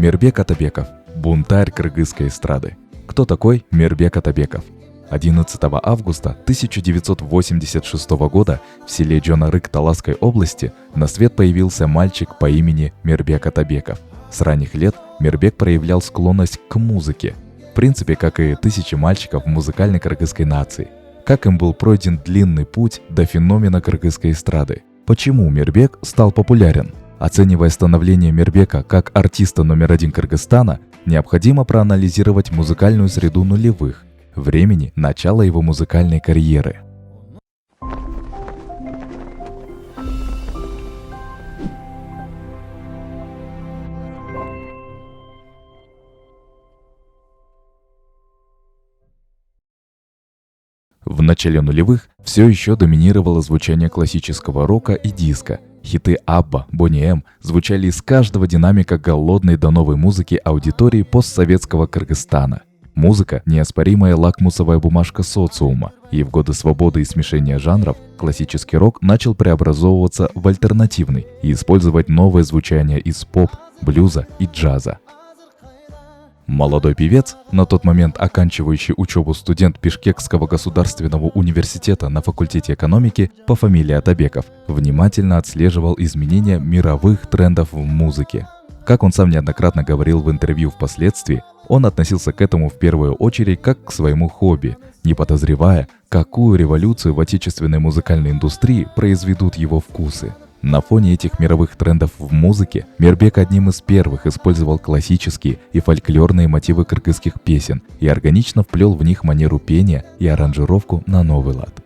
Мирбек Атабеков – бунтарь кыргызской эстрады. Кто такой Мирбек Атабеков? 11 августа 1986 года в селе Джонарык Таласской области на свет появился мальчик по имени Мирбек Атабеков. С ранних лет Мирбек проявлял склонность к музыке, в принципе, как и тысячи мальчиков в музыкальной кыргызской нации. Как им был пройден длинный путь до феномена кыргызской эстрады? Почему Мирбек стал популярен? Оценивая становление Мирбека как артиста номер один Кыргызстана, необходимо проанализировать музыкальную среду нулевых, времени начала его музыкальной карьеры. В начале нулевых все еще доминировало звучание классического рока и диска. Хиты Абба, Boney M звучали из каждого динамика голодной до новой музыки аудитории постсоветского Кыргызстана. Музыка – неоспоримая лакмусовая бумажка социума, и в годы свободы и смешения жанров классический рок начал преобразовываться в альтернативный и использовать новое звучание из поп, блюза и джаза. Молодой певец, на тот момент оканчивающий учебу студент Бишкекского государственного университета на факультете экономики по фамилии Атабеков, внимательно отслеживал изменения мировых трендов в музыке. Как он сам неоднократно говорил в интервью впоследствии, он относился к этому в первую очередь как к своему хобби, не подозревая, какую революцию в отечественной музыкальной индустрии произведут его вкусы. На фоне этих мировых трендов в музыке Мирбек одним из первых использовал классические и фольклорные мотивы кыргызских песен и органично вплел в них манеру пения и аранжировку на новый лад.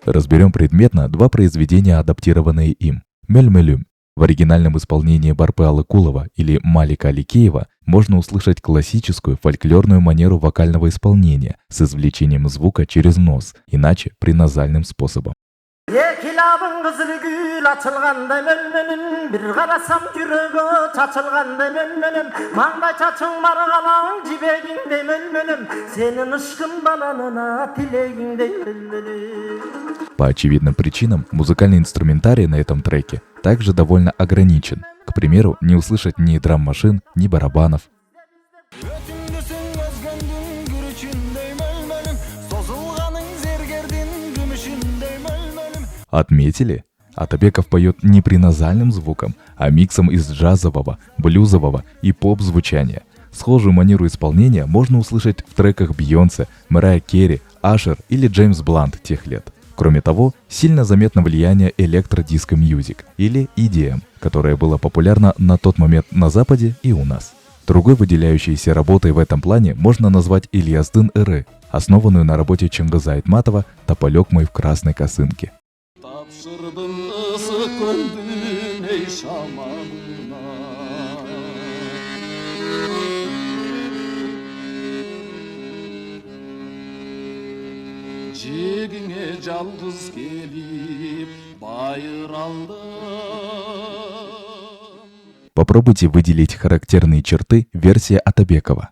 Разберем предметно два произведения, адаптированные им. «Мель-мелюм». В оригинальном исполнении Барпы Алыкулова или Малика Аликеева можно услышать классическую фольклорную манеру вокального исполнения с извлечением звука через нос, иначе приназальным способом. По очевидным причинам музыкальный инструментарий на этом треке также довольно ограничен. К примеру, не услышать ни драм-машин, ни барабанов. Отметили? Атабеков поет не приназальным звуком, а миксом из джазового, блюзового и поп-звучания. Схожую манеру исполнения можно услышать в треках Бейонсе, Мэрайя Керри, Ашер или Джеймс Блант тех лет. Кроме того, сильно заметно влияние электродиско-мьюзик или EDM, которое было популярно на тот момент на Западе и у нас. Другой выделяющейся работой в этом плане можно назвать Ильяздын Ыры, основанную на работе Чингиза Айтматова «Тополек мой в красной косынке». Попробуйте выделить характерные черты версии Атабекова.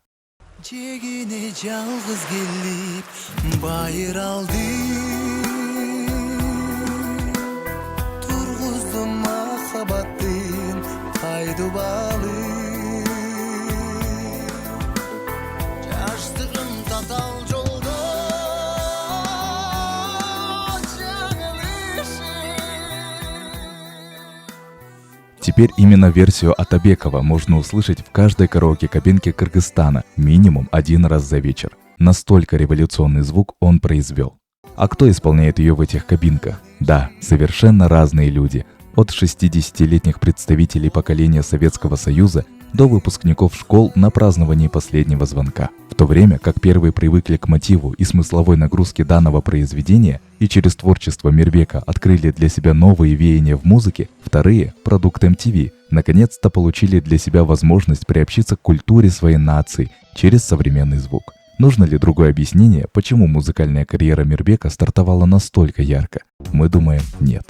Теперь именно версию Атабекова можно услышать в каждой караоке-кабинке Кыргызстана минимум один раз за вечер. Настолько революционный звук он произвел. А кто исполняет ее в этих кабинках? Да, совершенно разные люди. От 60-летних представителей поколения Советского Союза до выпускников школ на праздновании последнего звонка. В то время как первые привыкли к мотиву и смысловой нагрузке данного произведения и через творчество Мирбека открыли для себя новые веяния в музыке, вторые, продукт MTV, наконец-то получили для себя возможность приобщиться к культуре своей нации через современный звук. Нужно ли другое объяснение, почему музыкальная карьера Мирбека стартовала настолько ярко? Мы думаем, нет.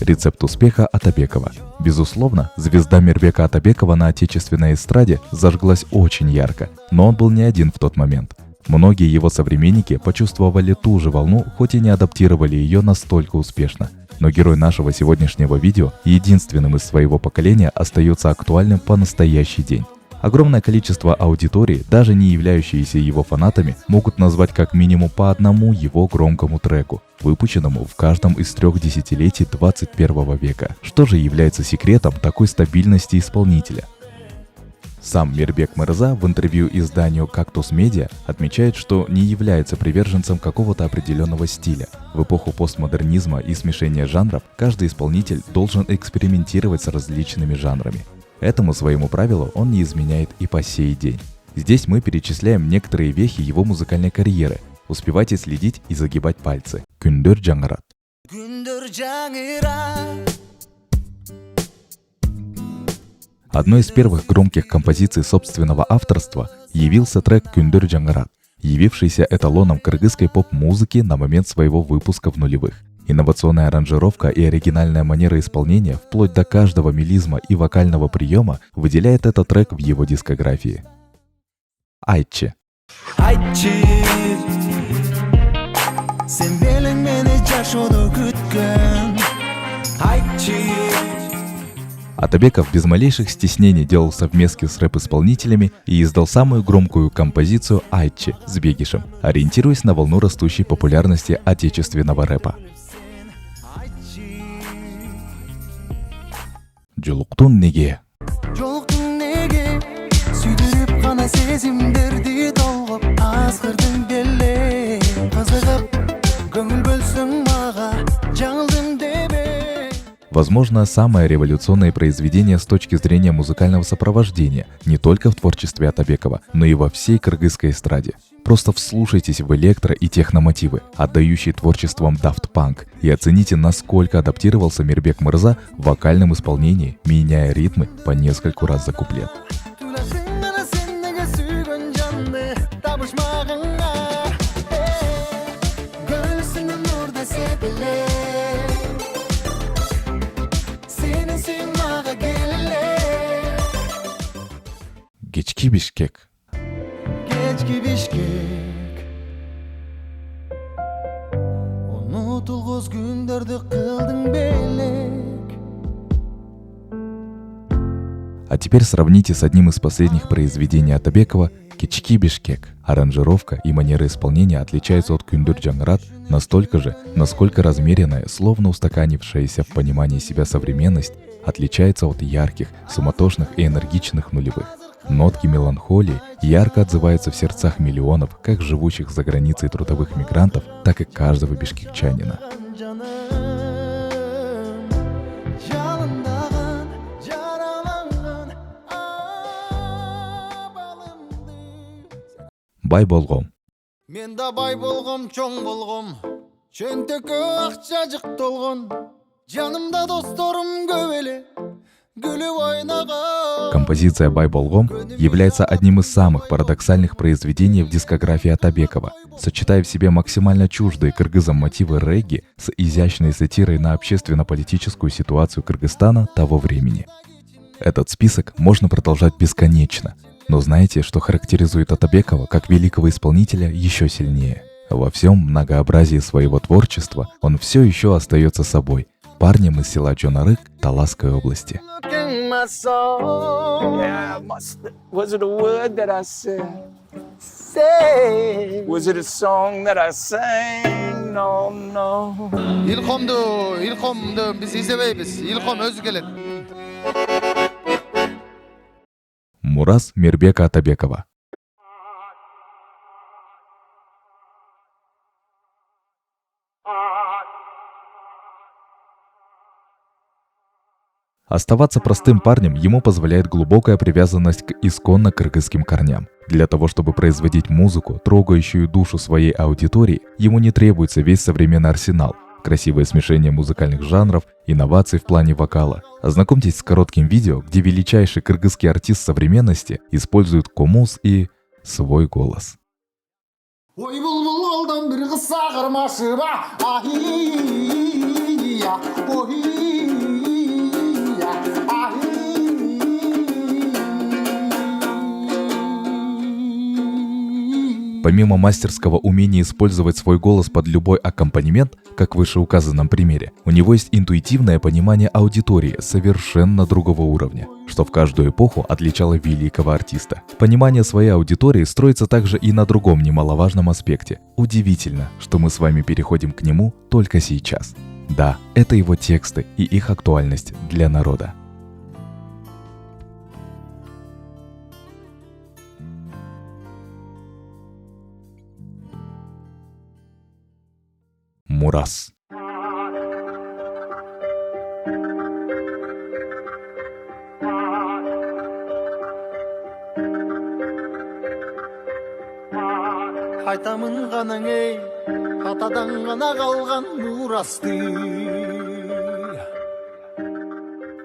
Рецепт успеха Атабекова. Безусловно, звезда Мирбека Атабекова на отечественной эстраде зажглась очень ярко, но он был не один в тот момент. Многие его современники почувствовали ту же волну, хоть и не адаптировали ее настолько успешно. Но герой нашего сегодняшнего видео единственным из своего поколения остается актуальным по настоящий день. Огромное количество аудитории, даже не являющиеся его фанатами, могут назвать как минимум по одному его громкому треку, выпущенному в каждом из 3 десятилетий 21 века. Что же является секретом такой стабильности исполнителя? Сам Мирбек Мырза в интервью изданию «Кактус Медиа» отмечает, что не является приверженцем какого-то определенного стиля. В эпоху постмодернизма и смешения жанров каждый исполнитель должен экспериментировать с различными жанрами. Этому своему правилу он не изменяет и по сей день. Здесь мы перечисляем некоторые вехи его музыкальной карьеры. Успевайте следить и загибать пальцы. Күндер жаңырат. Одной из первых громких композиций собственного авторства явился трек «Күндер жаңырат», явившийся эталоном кыргызской поп-музыки на момент своего выпуска в нулевых. Инновационная аранжировка и оригинальная манера исполнения вплоть до каждого мелизма и вокального приема выделяет этот трек в его дискографии. Айтчи. Атабеков без малейших стеснений делал совместки с рэп-исполнителями и издал самую громкую композицию «Айтчи» с Бегишем, ориентируясь на волну растущей популярности отечественного рэпа. Жолуктун неге. Возможно, самое революционное произведение с точки зрения музыкального сопровождения не только в творчестве Атабекова, но и во всей кыргызской эстраде. Просто вслушайтесь в электро- и техномотивы, отдающие творчеством Daft Punk, и оцените, насколько адаптировался Мирбек Мырза в вокальном исполнении, меняя ритмы по нескольку раз за куплет. Кечки Бишкек. А теперь сравните с одним из последних произведений Атабекова «Кечки Бишкек». Аранжировка и манера исполнения отличаются от «Күндер жаңырат» настолько же, насколько размеренная, словно устаканившаяся в понимании себя современность отличается от ярких, суматошных и энергичных нулевых. Нотки меланхолии ярко отзываются в сердцах миллионов как живущих за границей трудовых мигрантов, так и каждого бишкекчанина. Бай болгом. Мен да бай болгом, чоң болгом. Чөнтөккө акча жык толгон. Жанымда досторум көп эле. Композиция «Бай болгом» является одним из самых парадоксальных произведений в дискографии Атабекова, сочетая в себе максимально чуждые кыргызам мотивы регги с изящной сатирой на общественно-политическую ситуацию Кыргызстана того времени. Этот список можно продолжать бесконечно, но знаете, что характеризует Атабекова как великого исполнителя еще сильнее? Во всем многообразии своего творчества он все еще остается собой, парнем из села Джонарык Таласской области. Илкомду биз издебейбиз. Илком өзү келет. Мурас Мирбека Атабекова. Оставаться простым парнем ему позволяет глубокая привязанность к исконно кыргызским корням. Для того, чтобы производить музыку, трогающую душу своей аудитории, ему не требуется весь современный арсенал, красивое смешение музыкальных жанров, инноваций в плане вокала. Ознакомьтесь с коротким видео, где величайший кыргызский артист современности использует комуз и свой голос. Помимо мастерского умения использовать свой голос под любой аккомпанемент, как в вышеуказанном примере, у него есть интуитивное понимание аудитории совершенно другого уровня, что в каждую эпоху отличало великого артиста. Понимание своей аудитории строится также и на другом немаловажном аспекте. Удивительно, что мы с вами переходим к нему только сейчас. Да, это его тексты и их актуальность для народа. Мурас. Айтамын ғанаң ей, атадан ғана қалған мурасты.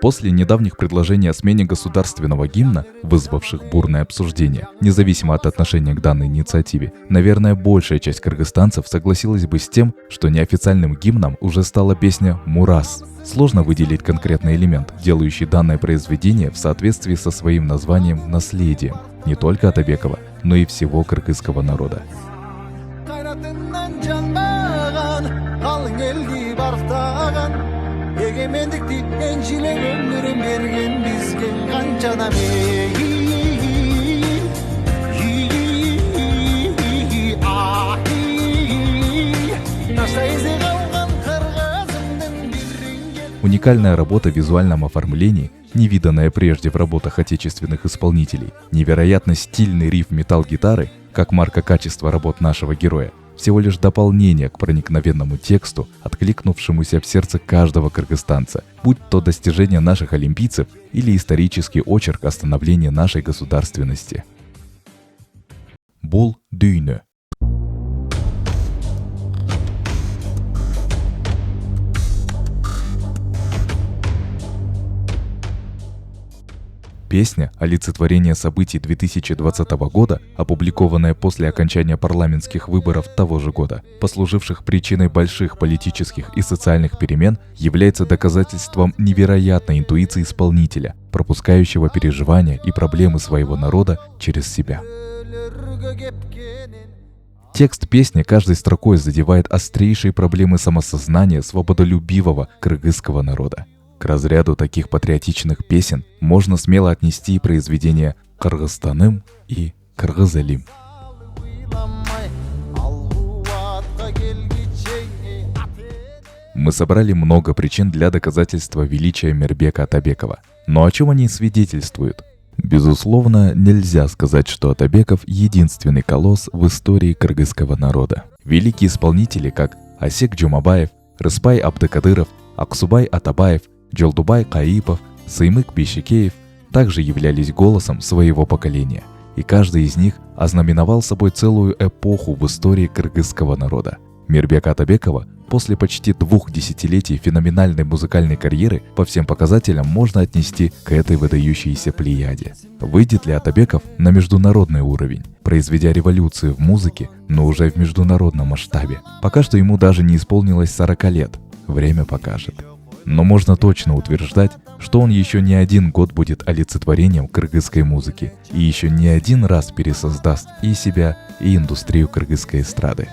После недавних предложений о смене государственного гимна, вызвавших бурное обсуждение, независимо от отношения к данной инициативе, наверное, большая часть кыргызстанцев согласилась бы с тем, что неофициальным гимном уже стала песня «Мурас». Сложно выделить конкретный элемент, делающий данное произведение в соответствии со своим названием «наследием» не только Атабекова, но и всего кыргызского народа. Егемендікті еншілеп өмірін берген бізге қанша адам Уникальная работа в визуальном оформлении, невиданная прежде в работах отечественных исполнителей, невероятно стильный риф металл-гитары, как марка качества работ нашего героя, всего лишь дополнение к проникновенному тексту, откликнувшемуся в сердце каждого кыргызстанца, будь то достижение наших олимпийцев или исторический очерк о становлении нашей государственности. Бул дүйнө. Песня – олицетворение событий 2020 года, опубликованная после окончания парламентских выборов того же года, послуживших причиной больших политических и социальных перемен, является доказательством невероятной интуиции исполнителя, пропускающего переживания и проблемы своего народа через себя. Текст песни каждой строкой задевает острейшие проблемы самосознания свободолюбивого кыргызского народа. К разряду таких патриотичных песен можно смело отнести и произведения «Кыргызстаным» и «Кыргызэлим». Мы собрали много причин для доказательства величия Мирбека Атабекова. Но о чем они свидетельствуют? Безусловно, нельзя сказать, что Атабеков – единственный колосс в истории кыргызского народа. Великие исполнители, как Асек Джумабаев, Рыспай Абдыкадыров, Аксубай Атабаев, Джолдубай Каипов, Саймык Бейшикеев также являлись голосом своего поколения, и каждый из них ознаменовал собой целую эпоху в истории кыргызского народа. Мирбека Атабекова после почти 2 десятилетий феноменальной музыкальной карьеры по всем показателям можно отнести к этой выдающейся плеяде. Выйдет ли Атабеков на международный уровень, произведя революцию в музыке, но уже в международном масштабе? Пока что ему даже не исполнилось 40 лет, время покажет. Но можно точно утверждать, что он еще не один год будет олицетворением кыргызской музыки и еще не один раз пересоздаст и себя, и индустрию кыргызской эстрады.